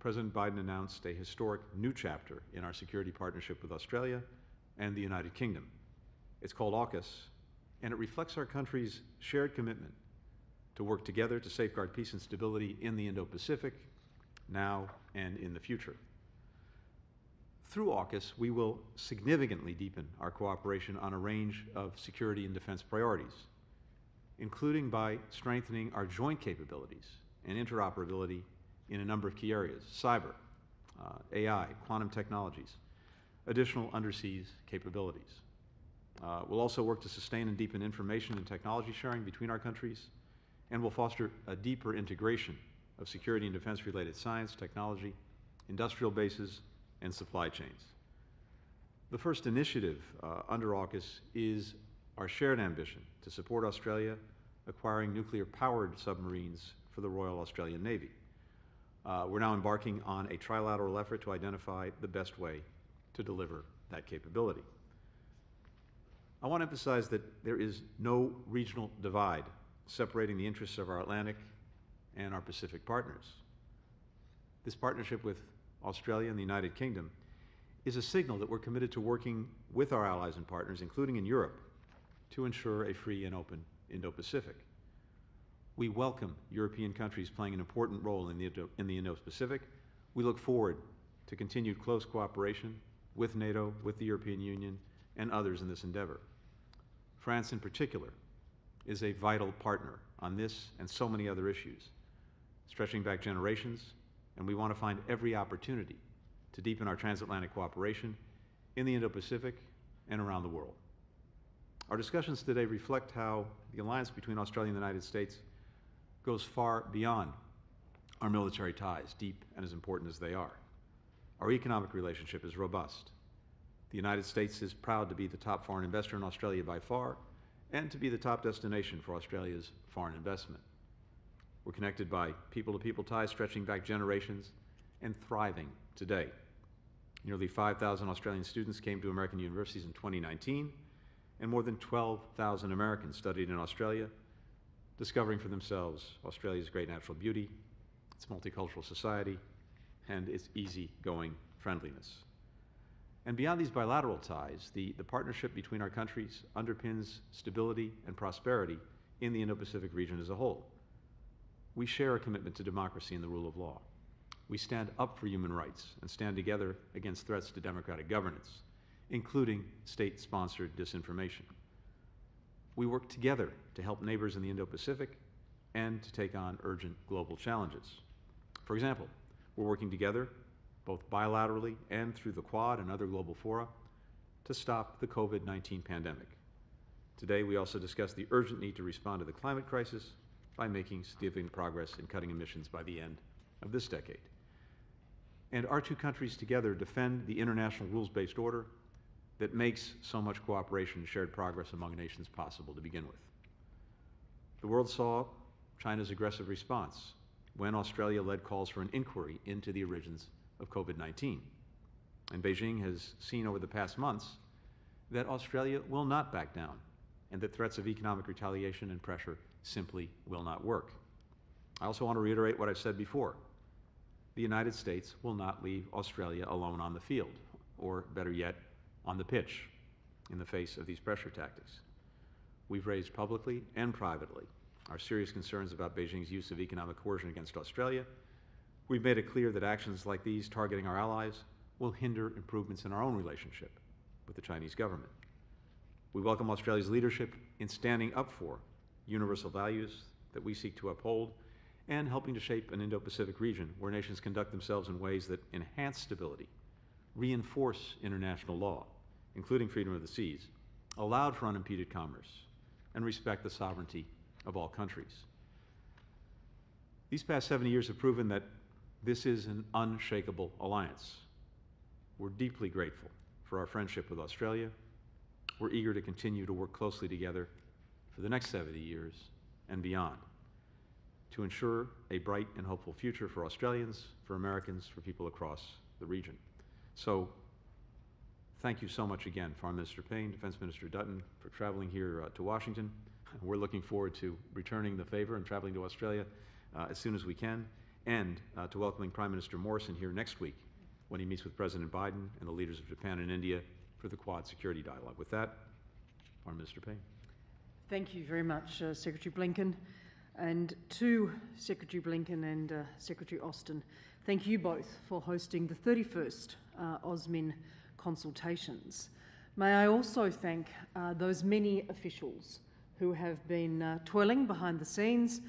President Biden announced a historic new chapter in our security partnership with Australia and the United Kingdom. It's called AUKUS, and it reflects our country's shared commitment to work together to safeguard peace and stability in the Indo-Pacific, now and in the future. Through AUKUS, we will significantly deepen our cooperation on a range of security and defense priorities, including by strengthening our joint capabilities and interoperability in a number of key areas: cyber, AI, quantum technologies, additional underseas capabilities. We'll also work to sustain and deepen information and technology sharing between our countries, and we'll foster a deeper integration of security and defense-related science, technology, industrial bases, and supply chains. The first initiative under AUKUS is our shared ambition to support Australia acquiring nuclear-powered submarines for the Royal Australian Navy. We're now embarking on a trilateral effort to identify the best way to deliver that capability. I want to emphasize that there is no regional divide separating the interests of our Atlantic and our Pacific partners. This partnership with Australia and the United Kingdom is a signal that we're committed to working with our allies and partners, including in Europe, to ensure a free and open Indo-Pacific. We welcome European countries playing an important role in the Indo-Pacific. We look forward to continued close cooperation with NATO, with the European Union, and others in this endeavor. France, in particular, is a vital partner on this and so many other issues, stretching back generations, and we want to find every opportunity to deepen our transatlantic cooperation in the Indo-Pacific and around the world. Our discussions today reflect how the alliance between Australia and the United States goes far beyond our military ties, deep and as important as they are. Our economic relationship is robust. The United States is proud to be the top foreign investor in Australia by far, and to be the top destination for Australia's foreign investment. We're connected by people-to-people ties stretching back generations and thriving today. Nearly 5,000 Australian students came to American universities in 2019, and more than 12,000 Americans studied in Australia, discovering for themselves Australia's great natural beauty, its multicultural society, and its easygoing friendliness. And beyond these bilateral ties, the partnership between our countries underpins stability and prosperity in the Indo-Pacific region as a whole. We share a commitment to democracy and the rule of law. We stand up for human rights and stand together against threats to democratic governance, including state-sponsored disinformation. We work together to help neighbors in the Indo-Pacific and to take on urgent global challenges. For example, we're working together, both bilaterally and through the Quad and other global fora, to stop the COVID-19 pandemic. Today, we also discussed the urgent need to respond to the climate crisis by making significant progress in cutting emissions by the end of this decade. And our two countries together defend the international rules-based order that makes so much cooperation and shared progress among nations possible to begin with. The world saw China's aggressive response when Australia led calls for an inquiry into the origins of COVID-19. And Beijing has seen over the past months that Australia will not back down, and that threats of economic retaliation and pressure simply will not work. I also want to reiterate what I've said before. The United States will not leave Australia alone on the field, or better yet, on the pitch, in the face of these pressure tactics. We've raised publicly and privately our serious concerns about Beijing's use of economic coercion against Australia. We've made it clear that actions like these targeting our allies will hinder improvements in our own relationship with the Chinese government. We welcome Australia's leadership in standing up for universal values that we seek to uphold and helping to shape an Indo-Pacific region where nations conduct themselves in ways that enhance stability, reinforce international law, including freedom of the seas, allowed for unimpeded commerce, and respect the sovereignty of all countries. These past 70 years have proven that this is an unshakable alliance. We're deeply grateful for our friendship with Australia. We're eager to continue to work closely together for the next 70 years and beyond to ensure a bright and hopeful future for Australians, for Americans, for people across the region. So, thank you so much again, Foreign Minister Payne, Defense Minister Dutton, for traveling here to Washington. We're looking forward to returning the favor and traveling to Australia as soon as we can. and to welcoming Prime Minister Morrison here next week when he meets with President Biden and the leaders of Japan and India for the Quad Security Dialogue. With that, Foreign Minister Payne. Thank you very much, Secretary Blinken. And to Secretary Blinken and Secretary Austin, thank you both for hosting the 31st AUSMIN consultations. May I also thank those many officials who have been toiling behind the scenes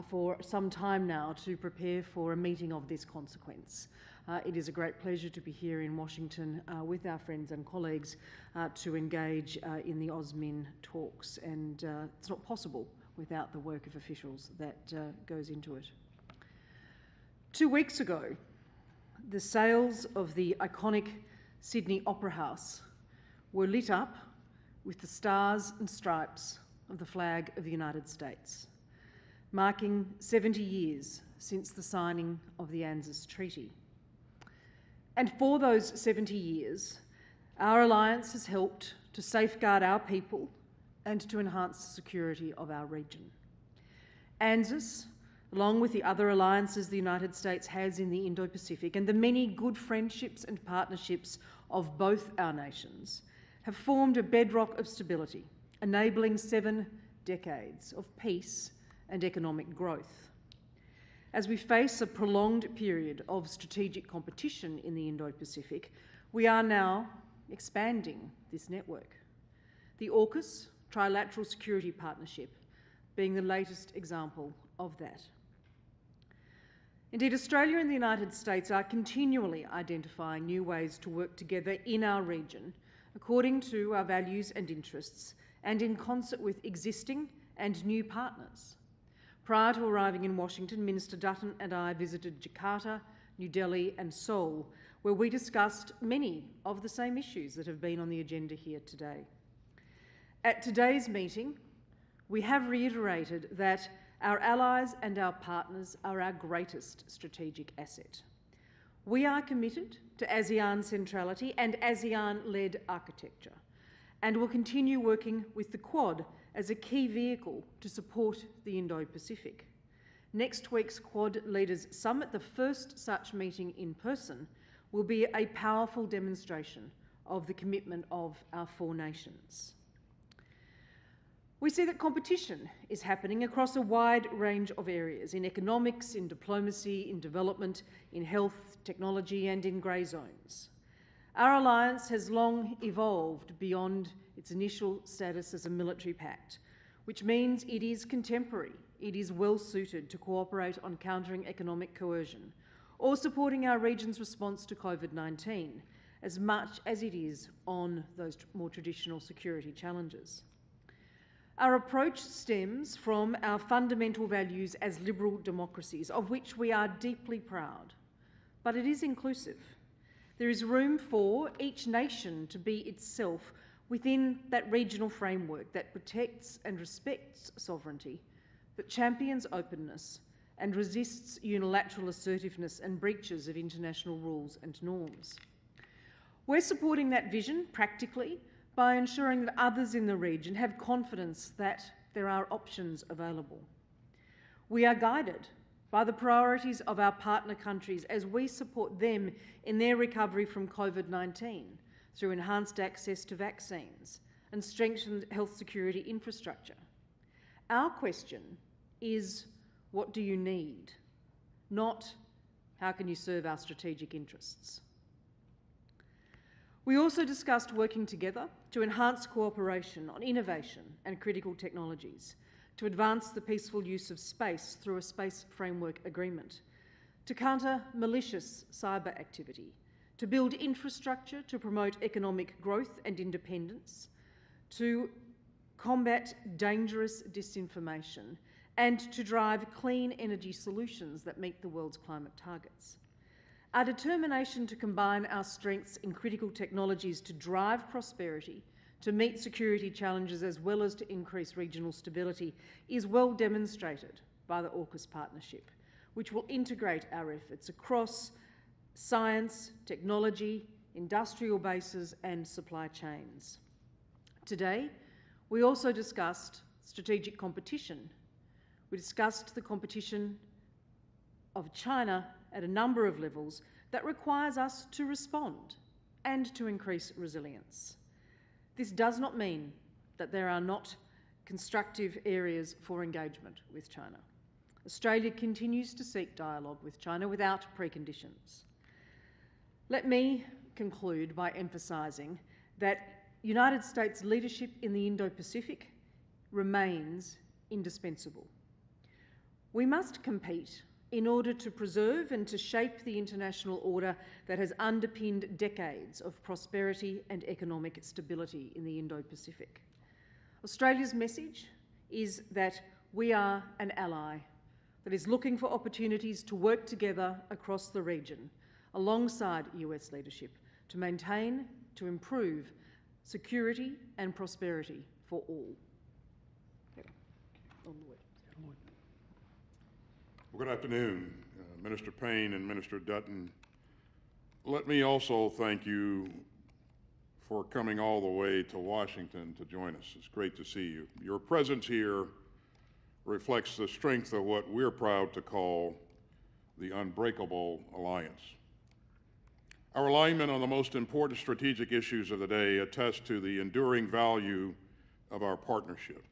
for some time now to prepare for a meeting of this consequence. It is a great pleasure to be here in Washington with our friends and colleagues to engage in the AUSMIN talks, and it's not possible without the work of officials that goes into it. 2 weeks ago, the sails of the iconic Sydney Opera House were lit up with the stars and stripes of the flag of the United States, marking 70 years since the signing of the AUSMIN Treaty. And for those 70 years, our alliance has helped to safeguard our people and to enhance the security of our region. AUSMIN, along with the other alliances the United States has in the Indo-Pacific and the many good friendships and partnerships of both our nations, have formed a bedrock of stability, enabling 7 decades of peace and economic growth. As we face a prolonged period of strategic competition in the Indo-Pacific, we are now expanding this network. The AUKUS Trilateral Security Partnership being the latest example of that. Indeed, Australia and the United States are continually identifying new ways to work together in our region according to our values and interests and in concert with existing and new partners. Prior to arriving in Washington, Minister Dutton and I visited Jakarta, New Delhi and Seoul, where we discussed many of the same issues that have been on the agenda here today. At today's meeting, we have reiterated that our allies and our partners are our greatest strategic asset. We are committed to ASEAN centrality and ASEAN-led architecture, and will continue working with the Quad as a key vehicle to support the Indo-Pacific. Next week's Quad Leaders Summit, the first such meeting in person, will be a powerful demonstration of the commitment of our 4 nations. We see that competition is happening across a wide range of areas, in economics, in diplomacy, in development, in health, technology and in grey zones. Our alliance has long evolved beyond its initial status as a military pact, which means it is contemporary, it is well suited to cooperate on countering economic coercion or supporting our region's response to COVID-19, as much as it is on those more traditional security challenges. Our approach stems from our fundamental values as liberal democracies, of which we are deeply proud, but it is inclusive. There is room for each nation to be itself within that regional framework that protects and respects sovereignty, that champions openness and resists unilateral assertiveness and breaches of international rules and norms. We're supporting that vision practically by ensuring that others in the region have confidence that there are options available. We are guided by the priorities of our partner countries as we support them in their recovery from COVID-19 through enhanced access to vaccines and strengthened health security infrastructure. Our question is, what do you need? Not, how can you serve our strategic interests? We also discussed working together to enhance cooperation on innovation and critical technologies, to advance the peaceful use of space through a space framework agreement, to counter malicious cyber activity, to build infrastructure to promote economic growth and independence, to combat dangerous disinformation, and to drive clean energy solutions that meet the world's climate targets. Our determination to combine our strengths in critical technologies to drive prosperity, to meet security challenges as well as to increase regional stability is well demonstrated by the AUKUS partnership, which will integrate our efforts across science, technology, industrial bases and supply chains. Today, we also discussed strategic competition. We discussed the competition of China at a number of levels that requires us to respond and to increase resilience. This does not mean that there are not constructive areas for engagement with China. Australia continues to seek dialogue with China without preconditions. Let me conclude by emphasising that United States leadership in the Indo-Pacific remains indispensable. We must compete in order to preserve and to shape the international order that has underpinned decades of prosperity and economic stability in the Indo-Pacific. Australia's message is that we are an ally that is looking for opportunities to work together across the region alongside US leadership to maintain, to improve security and prosperity for all. Well, good afternoon, Minister Payne and Minister Dutton. Let me also thank you for coming all the way to Washington to join us. It's great to see you. Your presence here reflects the strength of what we're proud to call the unbreakable alliance. Our alignment on the most important strategic issues of the day attests to the enduring value of our partnership.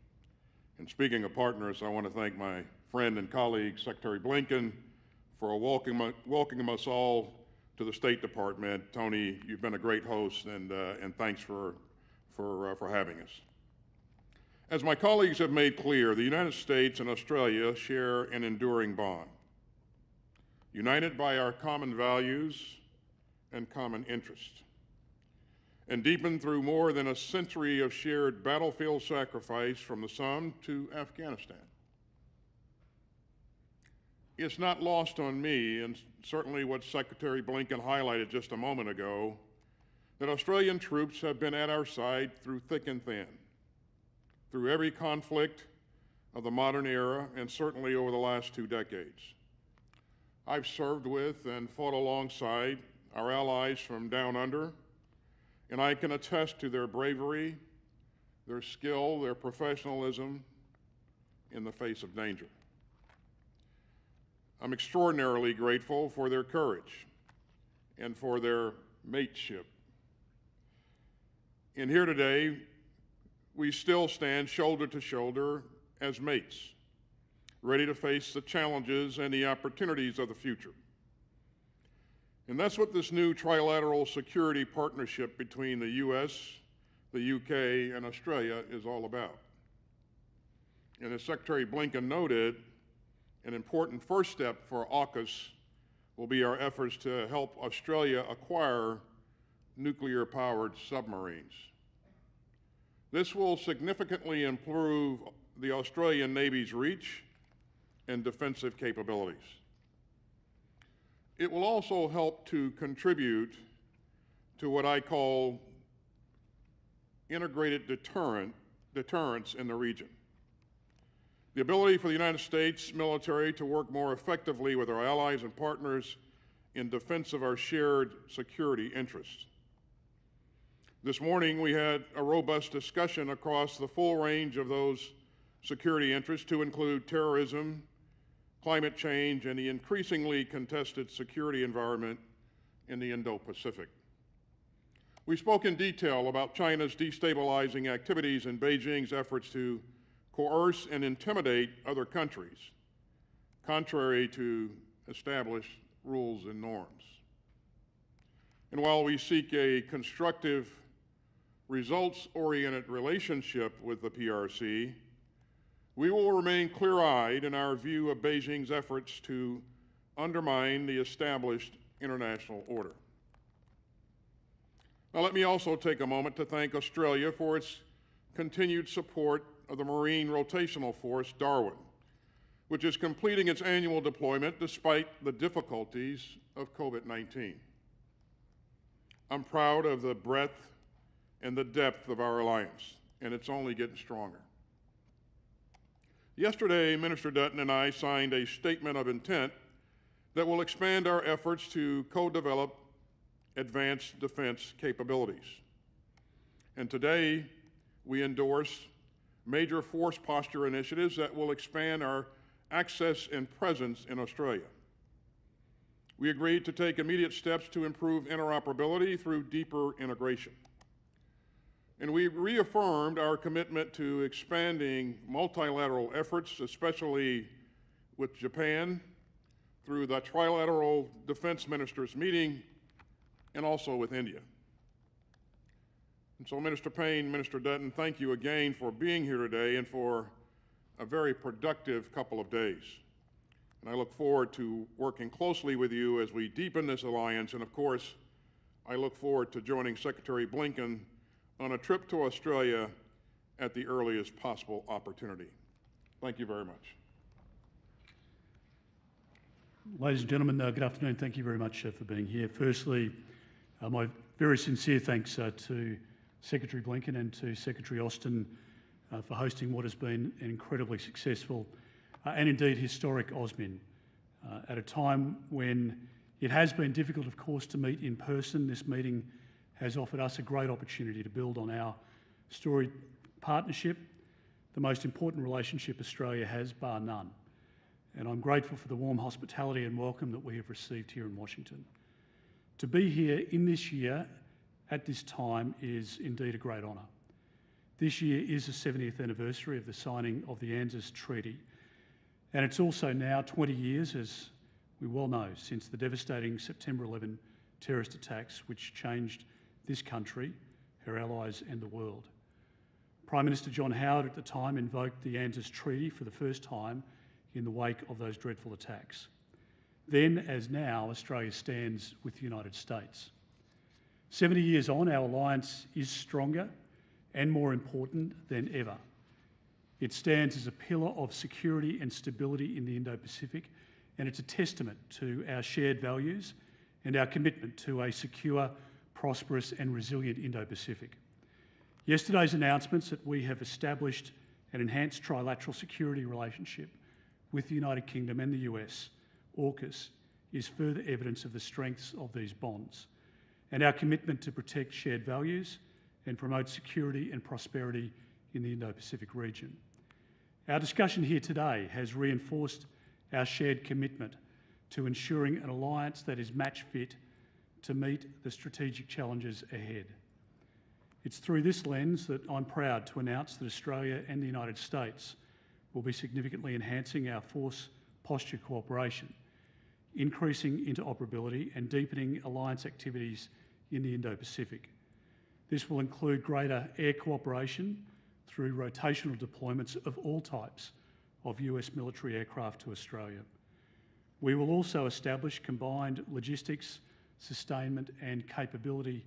And speaking of partners, I want to thank my friend and colleague, Secretary Blinken, for welcoming us all to the State Department. Tony, you've been a great host, and thanks for having us. As my colleagues have made clear, the United States and Australia share an enduring bond, united by our common values and common interests, and deepened through more than a century of shared battlefield sacrifice from the Somme to Afghanistan. It's not lost on me, and certainly what Secretary Blinken highlighted just a moment ago, that Australian troops have been at our side through thick and thin, through every conflict of the modern era, and certainly over the last 2 decades. I've served with and fought alongside our allies from down under, and I can attest to their bravery, their skill, their professionalism in the face of danger. I'm extraordinarily grateful for their courage and for their mateship. And here today, we still stand shoulder to shoulder as mates, ready to face the challenges and the opportunities of the future. And that's what this new trilateral security partnership between the US, the UK, and Australia is all about. And as Secretary Blinken noted, an important first step for AUKUS will be our efforts to help Australia acquire nuclear-powered submarines. This will significantly improve the Australian Navy's reach and defensive capabilities. It will also help to contribute to what I call integrated deterrence in the region. The ability for the United States military to work more effectively with our allies and partners in defense of our shared security interests. This morning, we had a robust discussion across the full range of those security interests to include terrorism, climate change, and the increasingly contested security environment in the Indo-Pacific. We spoke in detail about China's destabilizing activities and Beijing's efforts to coerce and intimidate other countries, contrary to established rules and norms. And while we seek a constructive, results-oriented relationship with the PRC, we will remain clear-eyed in our view of Beijing's efforts to undermine the established international order. Now, let me also take a moment to thank Australia for its continued support of the Marine Rotational Force, Darwin, which is completing its annual deployment despite the difficulties of COVID-19. I'm proud of the breadth and the depth of our alliance, and it's only getting stronger. Yesterday, Minister Dutton and I signed a statement of intent that will expand our efforts to co-develop advanced defense capabilities. And today, we endorse major force posture initiatives that will expand our access and presence in Australia. We agreed to take immediate steps to improve interoperability through deeper integration. And we reaffirmed our commitment to expanding multilateral efforts, especially with Japan, through the Trilateral Defense Ministers meeting, and also with India. And so, Minister Payne, Minister Dutton, thank you again for being here today and for a very productive couple of days. And I look forward to working closely with you as we deepen this alliance, and of course, I look forward to joining Secretary Blinken on a trip to Australia at the earliest possible opportunity. Thank you very much. Ladies and gentlemen, good afternoon. Thank you very much for being here. Firstly, my very sincere thanks to Secretary Blinken and to Secretary Austin for hosting what has been an incredibly successful and indeed historic AUSMIN. At a time when it has been difficult, of course, to meet in person, this meeting has offered us a great opportunity to build on our storied partnership, the most important relationship Australia has, bar none. And I'm grateful for the warm hospitality and welcome that we have received here in Washington. To be here in this year, at this time, is indeed a great honour. This year is the 70th anniversary of the signing of the AUSMIN Treaty, and it's also now 20 years, as we well know, since the devastating September 11 terrorist attacks which changed this country, her allies and the world. Prime Minister John Howard at the time invoked the AUSMIN Treaty for the first time in the wake of those dreadful attacks. Then, as now, Australia stands with the United States. 70 years on, our alliance is stronger and more important than ever. It stands as a pillar of security and stability in the Indo-Pacific, and it's a testament to our shared values and our commitment to a secure, prosperous and resilient Indo-Pacific. Yesterday's announcements that we have established an enhanced trilateral security relationship with the United Kingdom and the US, AUKUS, is further evidence of the strengths of these bonds and our commitment to protect shared values and promote security and prosperity in the Indo-Pacific region. Our discussion here today has reinforced our shared commitment to ensuring an alliance that is match fit to meet the strategic challenges ahead. It's through this lens that I'm proud to announce that Australia and the United States will be significantly enhancing our force posture cooperation, increasing interoperability and deepening alliance activities in the Indo-Pacific. This will include greater air cooperation through rotational deployments of all types of US military aircraft to Australia. We will also establish combined logistics, sustainment and capability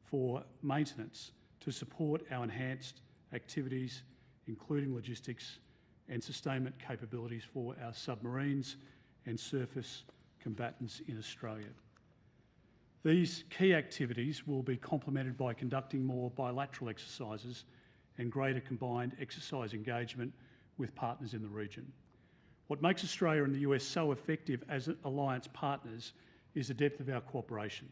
for maintenance to support our enhanced activities, including logistics and sustainment capabilities for our submarines and surface combatants in Australia. These key activities will be complemented by conducting more bilateral exercises and greater combined exercise engagement with partners in the region. What makes Australia and the US so effective as alliance partners is the depth of our cooperation.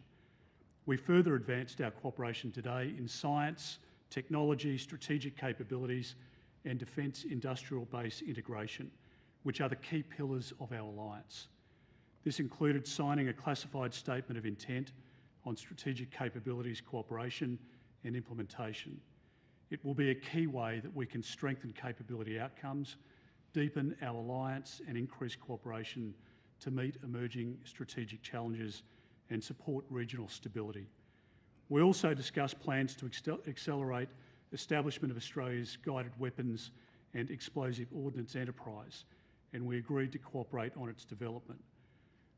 We further advanced our cooperation today in science, technology, strategic capabilities and defence industrial base integration, which are the key pillars of our alliance. This included signing a classified statement of intent on strategic capabilities, cooperation and implementation. It will be a key way that we can strengthen capability outcomes, deepen our alliance and increase cooperation to meet emerging strategic challenges and support regional stability. We also discussed plans to accelerate establishment of Australia's guided weapons and explosive ordnance enterprise, and we agreed to cooperate on its development.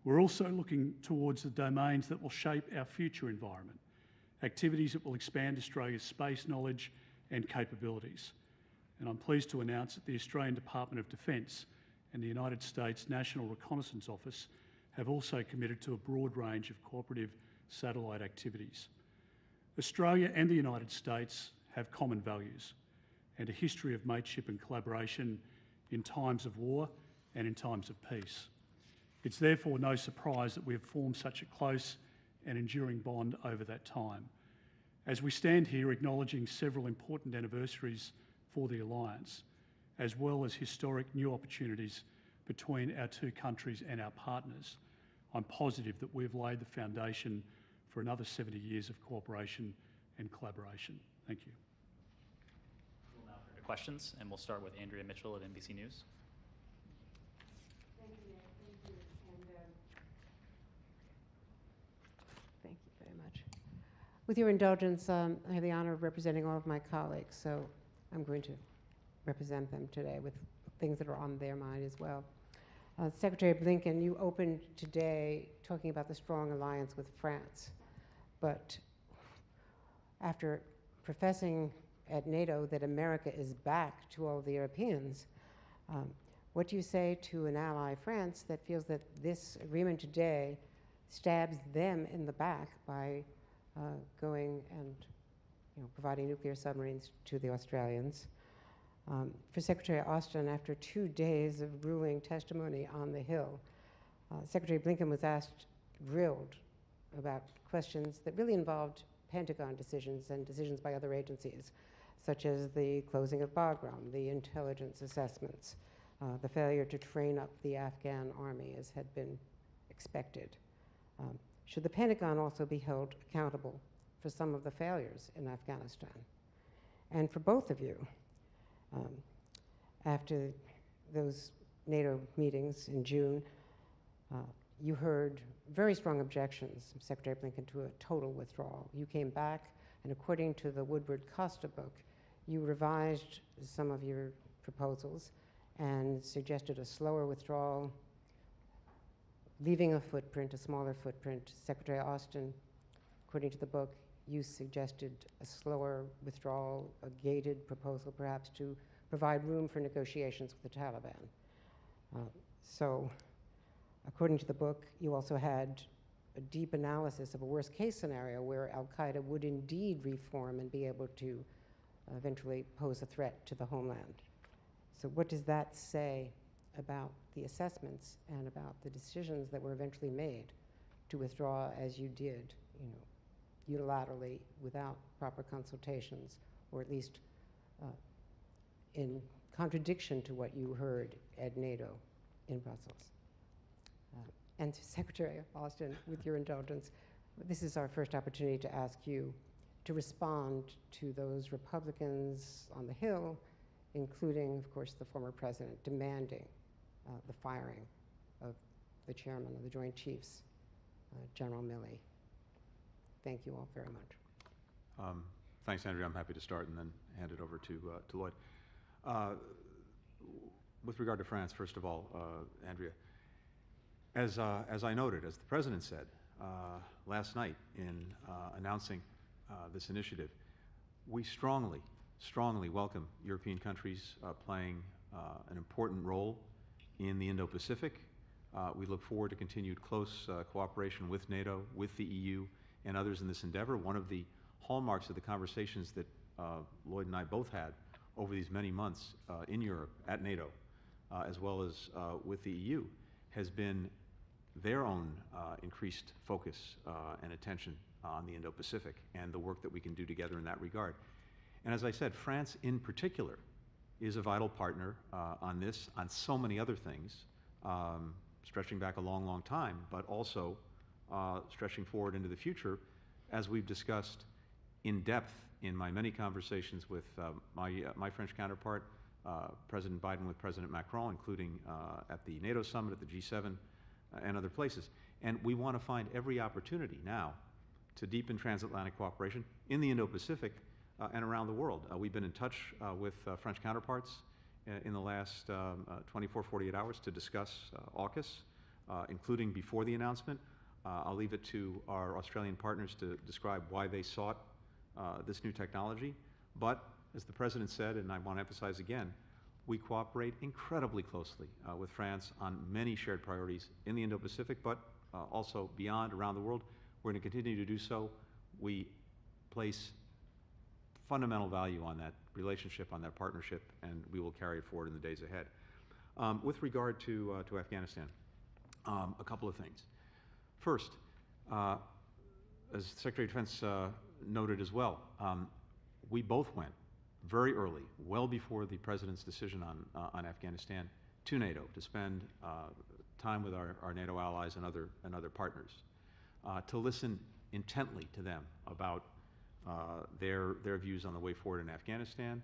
We're also looking towards the domains that will shape our future environment, activities that will expand Australia's space knowledge and capabilities. And I'm pleased to announce that the Australian Department of Defence and the United States National Reconnaissance Office have also committed to a broad range of cooperative satellite activities. Australia and the United States have common values and a history of mateship and collaboration in times of war and in times of peace. It's therefore no surprise that we have formed such a close and enduring bond over that time. As we stand here acknowledging several important anniversaries for the alliance, as well as historic new opportunities between our two countries and our partners, I'm positive that we've laid the foundation for another 70 years of cooperation and collaboration. Thank you. We'll now turn to questions, and we'll start with Andrea Mitchell at NBC News. Thank you, Nick. Thank you. And, thank you very much. With your indulgence, I have the honor of representing all of my colleagues, so I'm going to represent them today with things that are on their mind as well. Secretary Blinken, you opened today talking about the strong alliance with France, but after professing at NATO that America is back to all the Europeans, what do you say to an ally, France, that feels that this agreement today stabs them in the back by going and providing nuclear submarines to the Australians? For Secretary Austin, after 2 days of grueling testimony on the Hill, Secretary Blinken was grilled about questions that really involved Pentagon decisions and decisions by other agencies, such as the closing of Bagram, the intelligence assessments, the failure to train up the Afghan army as had been expected. Should the Pentagon also be held accountable for some of the failures in Afghanistan? And for both of you, after those NATO meetings in June, you heard very strong objections from Secretary Blinken to a total withdrawal. You came back, and according to the Woodward-Costa book, you revised some of your proposals and suggested a slower withdrawal, leaving a footprint, a smaller footprint. Secretary Austin, according to the book, you suggested a slower withdrawal, a gated proposal perhaps to provide room for negotiations with the Taliban. So, according to the book, you also had a deep analysis of a worst case scenario where al-Qaeda would indeed reform and be able to eventually pose a threat to the homeland. So what does that say about the assessments and about the decisions that were eventually made to withdraw as you did, unilaterally without proper consultations, or at least in contradiction to what you heard at NATO in Brussels? And to Secretary Austin, with your indulgence, this is our first opportunity to ask you to respond to those Republicans on the Hill, including, of course, the former president, demanding the firing of the chairman of the Joint Chiefs, General Milley. Thank you all very much. Thanks, Andrea. I'm happy to start and then hand it over to Lloyd. With regard to France, first of all, Andrea, as I noted, as the President said last night in announcing this initiative, we strongly welcome European countries playing an important role in the Indo-Pacific. We look forward to continued close cooperation with NATO, with the EU, and others in this endeavor. One of the hallmarks of the conversations that Lloyd and I both had over these many months in Europe, at NATO, as well as with the EU, has been their own increased focus and attention on the Indo-Pacific and the work that we can do together in that regard. And as I said, France in particular is a vital partner on this, on so many other things, stretching back a long, long time, but also stretching forward into the future, as we've discussed in depth in my many conversations with my French counterpart, President Biden, with President Macron, including at the NATO summit, at the G7, and other places. And we want to find every opportunity now to deepen transatlantic cooperation in the Indo-Pacific and around the world. We've been in touch with French counterparts in the last 24, 48 hours to discuss AUKUS, including before the announcement. I'll leave it to our Australian partners to describe why they sought this new technology. But as the President said, and I want to emphasize again, we cooperate incredibly closely with France on many shared priorities in the Indo-Pacific, but also beyond, around the world. We're going to continue to do so. We place fundamental value on that relationship, on that partnership, and we will carry it forward in the days ahead. With regard to Afghanistan, a couple of things. First, as Secretary of Defense noted as well, we both went very early, well before the President's decision on Afghanistan, to NATO to spend time with our NATO allies and other partners, to listen intently to them about their views on the way forward in Afghanistan,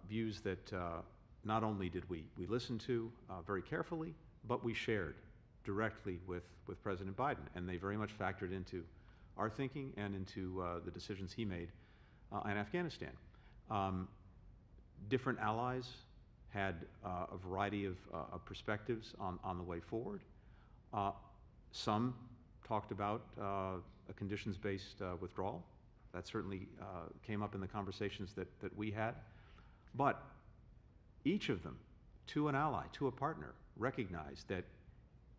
views that not only did we listen to very carefully, but we shared directly with President Biden, and they very much factored into our thinking and into the decisions he made in Afghanistan. Different allies had a variety of perspectives on the way forward. Some talked about a conditions-based withdrawal. That certainly came up in the conversations that we had. But each of them, to an ally, to a partner, recognized that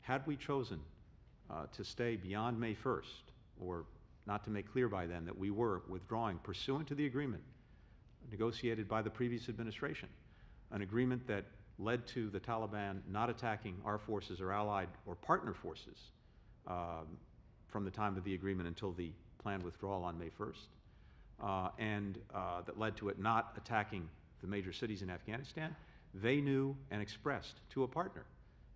had we chosen to stay beyond May 1st, or not to make clear by then that we were withdrawing pursuant to the agreement negotiated by the previous administration, an agreement that led to the Taliban not attacking our forces or allied or partner forces from the time of the agreement until the planned withdrawal on May 1st, and that led to it not attacking the major cities in Afghanistan. They knew and expressed to a partner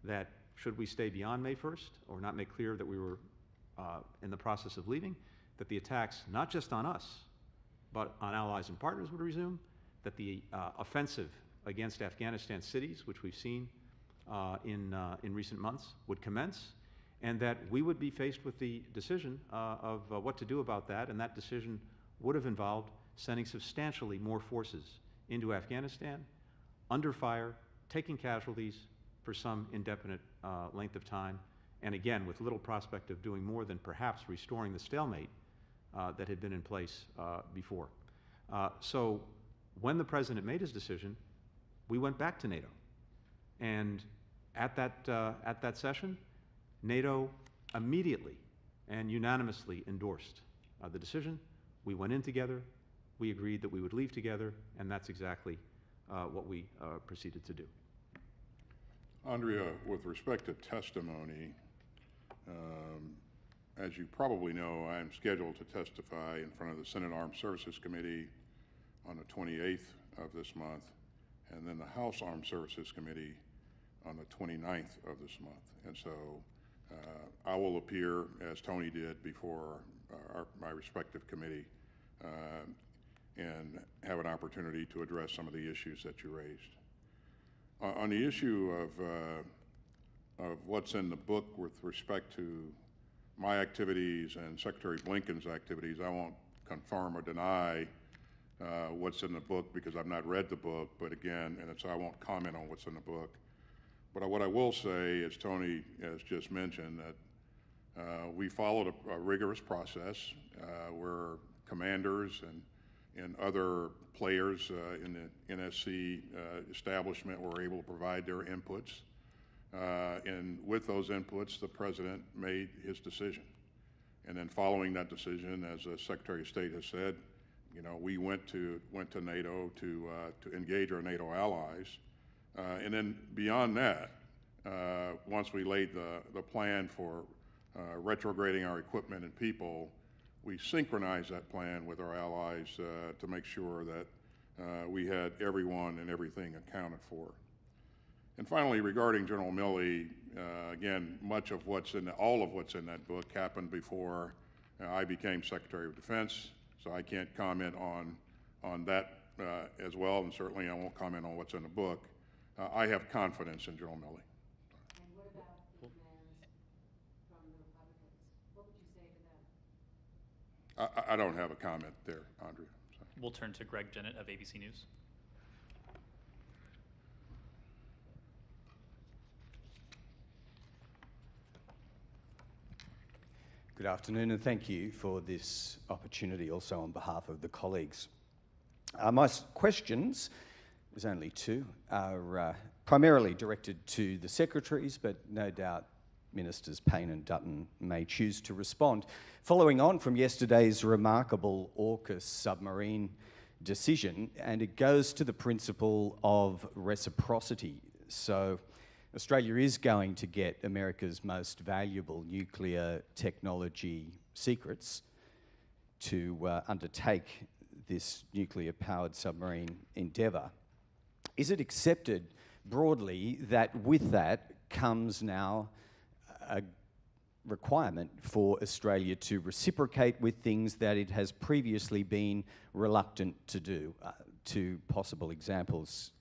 that should we stay beyond May 1st or not make clear that we were in the process of leaving, that the attacks, not just on us, but on allies and partners would resume, that the offensive against Afghanistan cities, which we've seen in recent months, would commence, and that we would be faced with the decision of what to do about that, and that decision would have involved sending substantially more forces into Afghanistan, under fire, taking casualties for some indefinite length of time, and again, with little prospect of doing more than perhaps restoring the stalemate that had been in place before. So when the President made his decision, we went back to NATO. And at that session, NATO immediately and unanimously endorsed the decision. We went in together, we agreed that we would leave together, and that's exactly what we proceeded to do. Andrea, with respect to testimony, as you probably know, I am scheduled to testify in front of the Senate Armed Services Committee on the 28th of this month, and then the House Armed Services Committee on the 29th of this month. And so I will appear, as Tony did, before my respective committee and have an opportunity to address some of the issues that you raised. On the issue of what's in the book with respect to my activities and Secretary Blinken's activities, I won't confirm or deny what's in the book because I've not read the book, but again, and so I won't comment on what's in the book. But what I will say, as Tony has just mentioned, that we followed a rigorous process where commanders and other players in the NSC establishment were able to provide their inputs. And with those inputs, the President made his decision. And then following that decision, as the Secretary of State has said, you know, we went to NATO to engage our NATO allies. And then beyond that, once we laid the plan for retrograding our equipment and people, we synchronized that plan with our allies to make sure that we had everyone and everything accounted for. And finally, regarding General Milley, again, all of what's in that book happened before I became Secretary of Defense, so I can't comment on that as well, and certainly I won't comment on what's in the book. I have confidence in General Milley. And what about the demands from the Republicans? What would you say to them? I don't have a comment there, Andrea. So. We'll turn to Greg Jennett of ABC News. Good afternoon, and thank you for this opportunity also on behalf of the colleagues. My questions, there's only two, are primarily directed to the secretaries, but no doubt Ministers Payne and Dutton may choose to respond. Following on from yesterday's remarkable AUKUS submarine decision, and it goes to the principle of reciprocity. So Australia is going to get America's most valuable nuclear technology secrets to undertake this nuclear-powered submarine endeavour. Is it accepted broadly that with that comes now a requirement for Australia to reciprocate with things that it has previously been reluctant to do. Two possible examples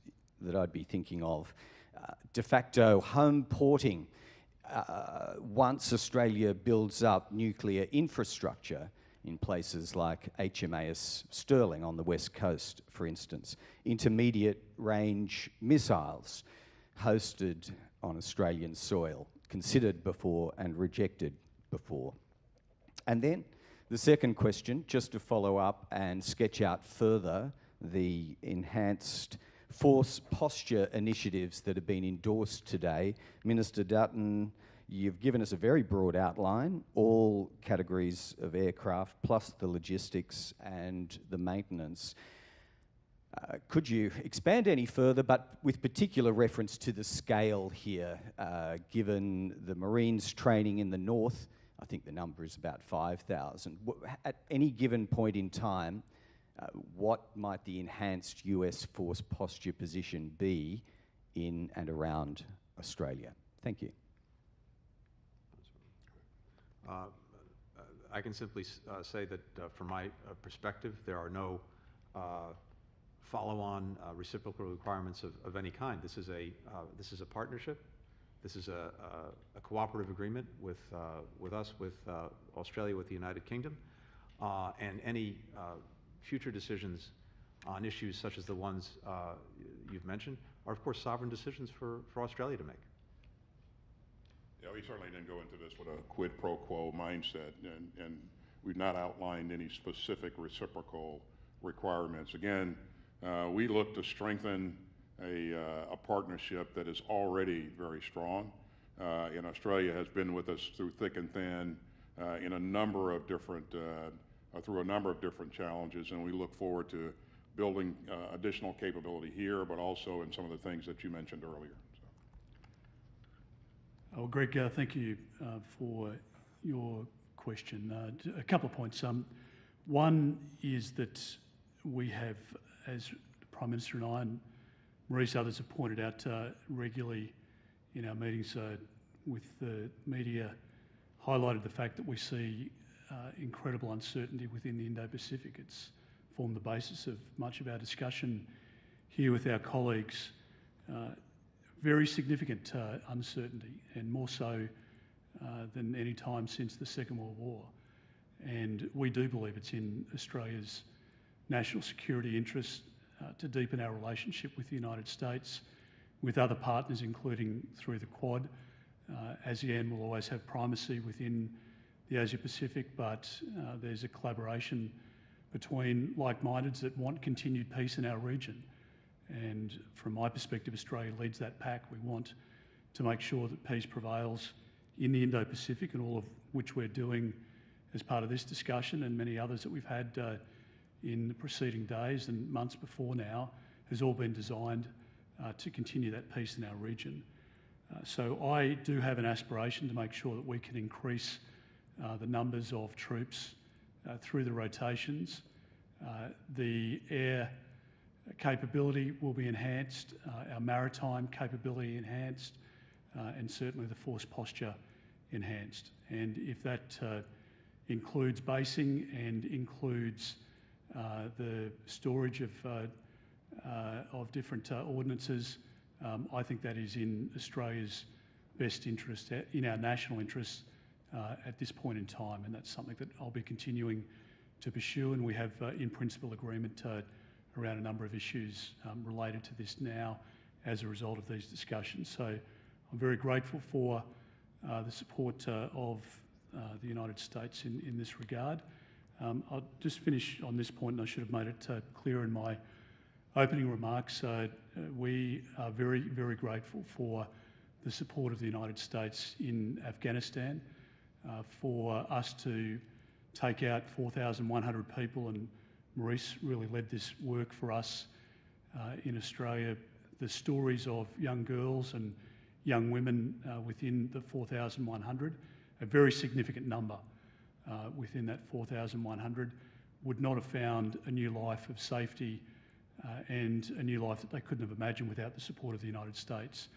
that I'd be thinking of. De facto home porting. Once Australia builds up nuclear infrastructure in places like HMAS Sterling on the west coast, for instance, intermediate range missiles hosted on Australian soil, considered before and rejected before. And then the second question, just to follow up and sketch out further the enhanced force posture initiatives that have been endorsed today. Minister Dutton, you've given us a very broad outline, all categories of aircraft, plus the logistics and the maintenance. Could you expand any further, but with particular reference to the scale here, given the Marines training in the north, I think the number is about 5,000. At any given point in time, what might the enhanced US force posture position be in and around Australia? Thank you. I can simply say that from my perspective, there are no follow-on reciprocal requirements of any kind. This is a partnership. This is a cooperative agreement with us, with Australia, with the United Kingdom, and any future decisions on issues such as the ones you've mentioned are, of course, sovereign decisions for Australia to make. Yeah, we certainly didn't go into this with a quid pro quo mindset, and we've not outlined any specific reciprocal requirements. Again, we look to strengthen a partnership that is already very strong. And Australia has been with us through thick and thin in a number of different, through a number of different challenges, and we look forward to building additional capability here, but also in some of the things that you mentioned earlier. Well, Greg, thank you for your question. A couple of points. One is that we have, as the Prime Minister and I and Marise, others have pointed out regularly in our meetings with the media, highlighted the fact that we see incredible uncertainty within the Indo-Pacific. It's formed the basis of much of our discussion here with our colleagues. Very significant uncertainty, and more so than any time since the Second World War. And we do believe it's in Australia's national security interest to deepen our relationship with the United States, with other partners, including through the Quad. ASEAN will always have primacy within the Asia-Pacific, but there's a collaboration between like-mindeds that want continued peace in our region. And from my perspective, Australia leads that pack. We want to make sure that peace prevails in the Indo-Pacific, and all of which we're doing as part of this discussion and many others that we've had in the preceding days and months before now, has all been designed to continue that peace in our region. So I do have an aspiration to make sure that we can increase the numbers of troops through the rotations. The air capability will be enhanced, our maritime capability enhanced, and certainly the force posture enhanced. And if that includes basing and includes the storage of different ordnances, I think that is in Australia's best interest, in our national interest at this point in time, and that's something that I'll be continuing to pursue, and we have in principle agreement around a number of issues related to this now as a result of these discussions. So I'm very grateful for the support of the United States in this regard. I'll just finish on this point, and I should have made it clear in my opening remarks. We are very, very grateful for the support of the United States in Afghanistan, for us to take out 4,100 people, and Marise really led this work for us in Australia. The stories of young girls and young women within the 4,100, a very significant number within that 4,100, would not have found a new life of safety and a new life that they couldn't have imagined without the support of the United States.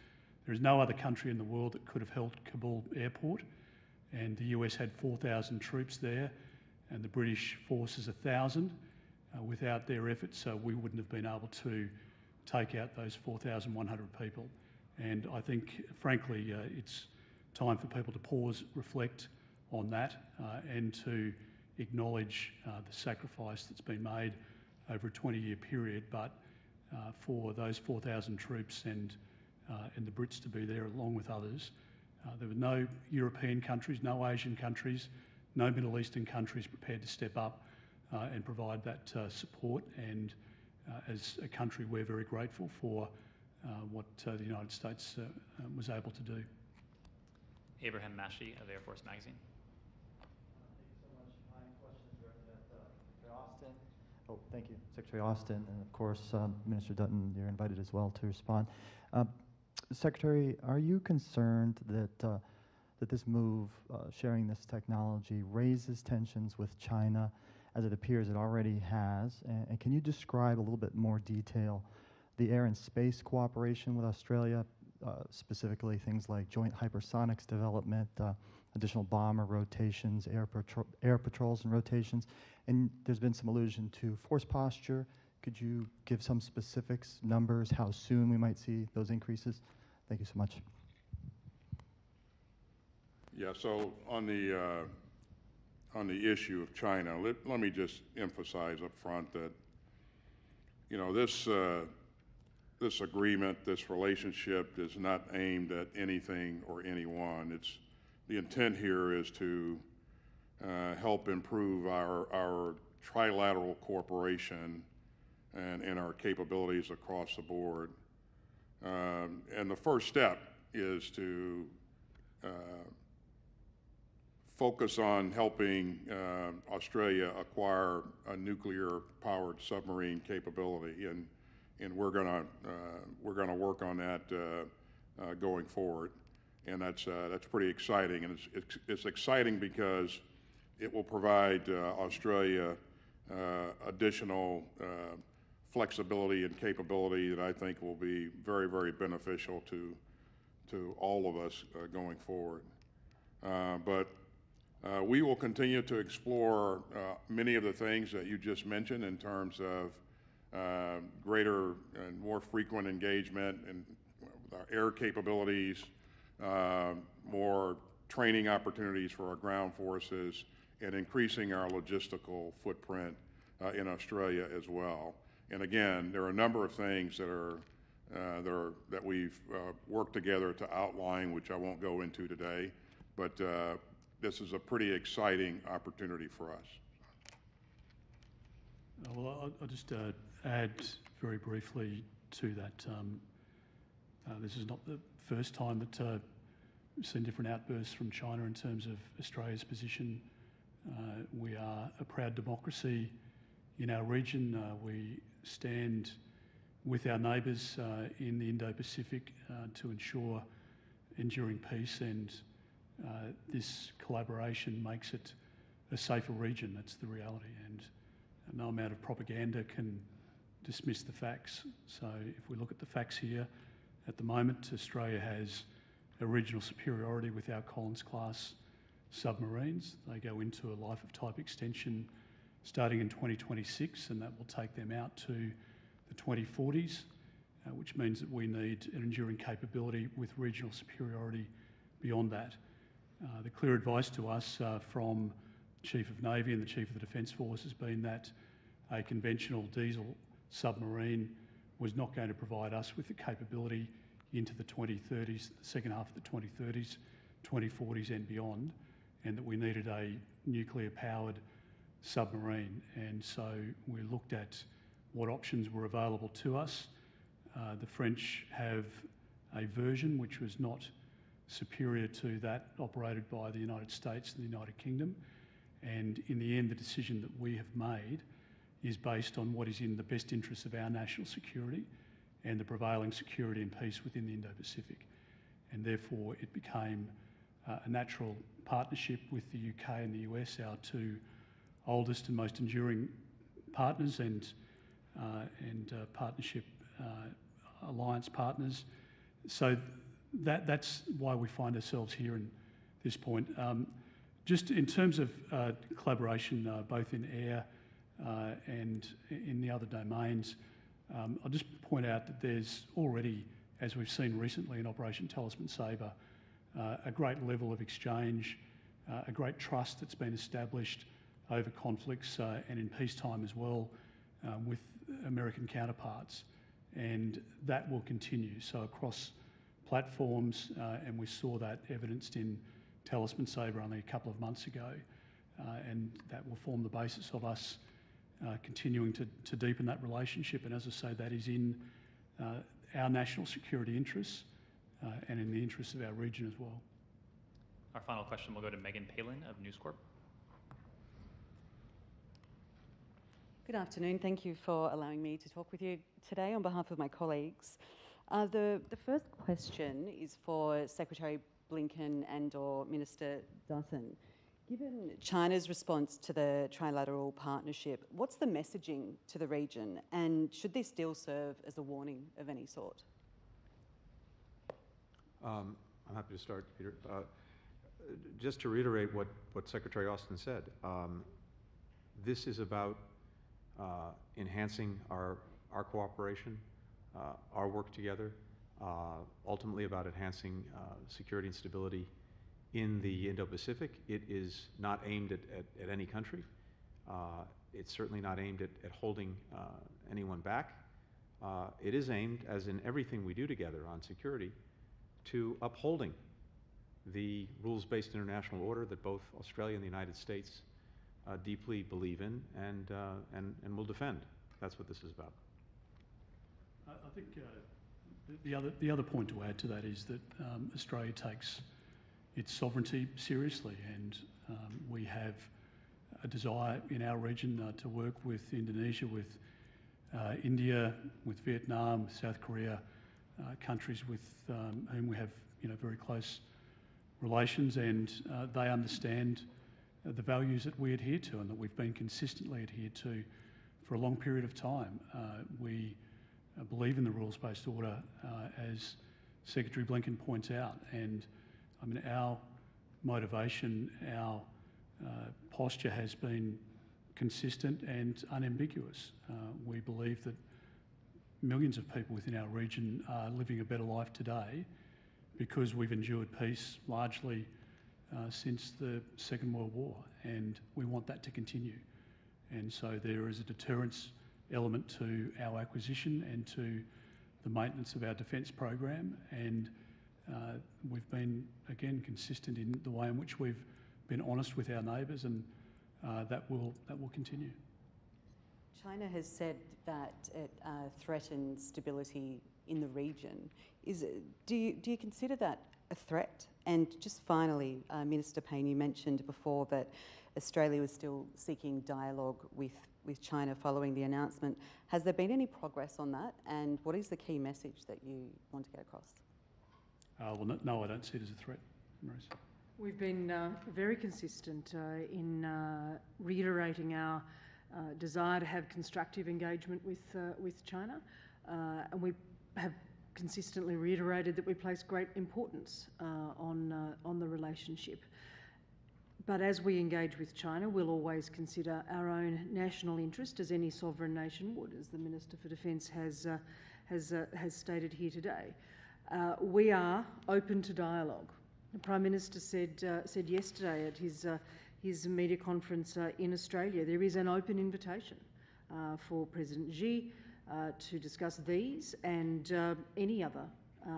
There is no other country in the world that could have held Kabul airport, and the US had 4,000 troops there, and the British forces 1,000. Without their efforts, we wouldn't have been able to take out those 4,100 people. And I think, frankly, it's time for people to pause, reflect on that, and to acknowledge the sacrifice that's been made over a 20-year period. But for those 4,000 troops and the Brits to be there along with others, there were no European countries, no Asian countries, no Middle Eastern countries prepared to step up and provide that support. And as a country, we're very grateful for what the United States was able to do. Abraham Mashi of Air Force Magazine. Thank you so much. My question is directed at Secretary Austin. Oh, thank you, Secretary Austin, and of course, Minister Dutton, you're invited as well to respond. Secretary, are you concerned that that this move, sharing this technology, raises tensions with China, as it appears it already has? And can you describe a little bit more detail the air and space cooperation with Australia, specifically things like joint hypersonics development, additional bomber rotations, air patrols and rotations? And there's been some allusion to force posture. Could you give some specifics, numbers, how soon we might see those increases? Thank you so much. Yeah, so on the issue of China, let me just emphasize up front that, you know, this agreement, this relationship is not aimed at anything or anyone. The intent here is to help improve our trilateral cooperation and our capabilities across the board. And the first step is to focus on helping Australia acquire a nuclear-powered submarine capability, and we're gonna work on that going forward, and that's pretty exciting, and it's exciting because it will provide Australia additional flexibility and capability that I think will be very, very beneficial to all of us going forward. But we will continue to explore many of the things that you just mentioned in terms of greater and more frequent engagement and our air capabilities, more training opportunities for our ground forces, and increasing our logistical footprint in Australia as well. And again, there are a number of things that we've worked together to outline, which I won't go into today, but this is a pretty exciting opportunity for us. Well, I'll just add very briefly to that. This is not the first time that we've seen different outbursts from China in terms of Australia's position. We are a proud democracy in our region. We stand with our neighbours in the Indo-Pacific to ensure enduring peace, and this collaboration makes it a safer region. That's the reality, and no amount of propaganda can dismiss the facts. So if we look at the facts here, at the moment Australia has a regional superiority with our Collins-class submarines. They go into a life of type extension starting in 2026, and that will take them out to the 2040s, which means that we need an enduring capability with regional superiority beyond that. The clear advice to us from the Chief of Navy and the Chief of the Defence Force has been that a conventional diesel submarine was not going to provide us with the capability into the 2030s, the second half of the 2030s, 2040s and beyond, and that we needed a nuclear-powered submarine. And so we looked at what options were available to us. The French have a version which was not superior to that operated by the United States and the United Kingdom, and in the end the decision that we have made is based on what is in the best interests of our national security and the prevailing security and peace within the Indo-Pacific, and therefore it became a natural partnership with the UK and the US, our two oldest and most enduring partners and partnership alliance partners. So that's why we find ourselves here in this point. Just in terms of collaboration, both in air and in the other domains, I'll just point out that there's already, as we've seen recently in Operation Talisman Sabre, a great level of exchange, a great trust that's been established over conflicts and in peacetime as well with American counterparts, and that will continue. So across platforms, and we saw that evidenced in Talisman Sabre only a couple of months ago, and that will form the basis of us continuing to deepen that relationship. And as I say, that is in our national security interests and in the interests of our region as well. Our final question will go to Megan Palin of News Corp. Good afternoon. Thank you for allowing me to talk with you today on behalf of my colleagues. The first question is for Secretary Blinken and/or Minister Dutton. Given China's response to the trilateral partnership, what's the messaging to the region, and should this deal serve as a warning of any sort? I'm happy to start, Peter. Just to reiterate what Secretary Austin said, this is about enhancing our cooperation, our work together, ultimately about enhancing security and stability in the Indo-Pacific. It is not aimed at any country. It's certainly not aimed at holding anyone back. It is aimed, as in everything we do together on security, to upholding the rules-based international order that both Australia and the United States deeply believe in and will defend. That's what this is about. I think the other point to add to that is that Australia takes its sovereignty seriously, and we have a desire in our region to work with Indonesia, with India, with Vietnam, with South Korea, countries with whom we have very close relations, and they understand the values that we adhere to and that we've been consistently adhered to for a long period of time. We believe in the rules-based order, as Secretary Blinken points out, and I mean, our motivation, our posture has been consistent and unambiguous. We believe that millions of people within our region are living a better life today because we've endured peace largely since the Second World War, and we want that to continue. And so there is a deterrence element to our acquisition and to the maintenance of our defence program, and we've been, again, consistent in the way in which we've been honest with our neighbours, and that will continue. China has said that it threatens stability in the region. Do you consider that a threat? And just finally, Minister Payne, you mentioned before that Australia was still seeking dialogue with China following the announcement. Has there been any progress on that? And what is the key message that you want to get across? Well, no, I don't see it as a threat, Marise. We've been very consistent in reiterating our desire to have constructive engagement with China, and we have consistently reiterated that we place great importance on the relationship. But as we engage with China, we'll always consider our own national interest, as any sovereign nation would, as the Minister for Defence has stated here today. We are open to dialogue. The Prime Minister said yesterday at his media conference in Australia, there is an open invitation for President Xi to discuss these and any other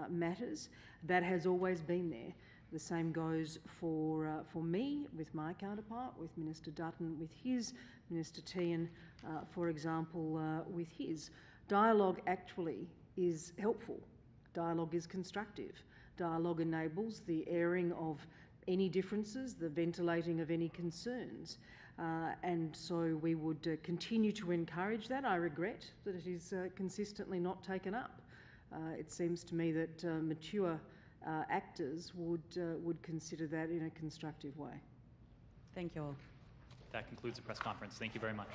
matters. That has always been there. The same goes for me with my counterpart, with Minister Dutton with his, Minister Payne, for example, with his. Dialogue actually is helpful. Dialogue is constructive. Dialogue enables the airing of any differences, the ventilating of any concerns. And so we would continue to encourage that. I regret that it is consistently not taken up. It seems to me that mature actors would consider that in a constructive way. Thank you all. That concludes the press conference. Thank you very much.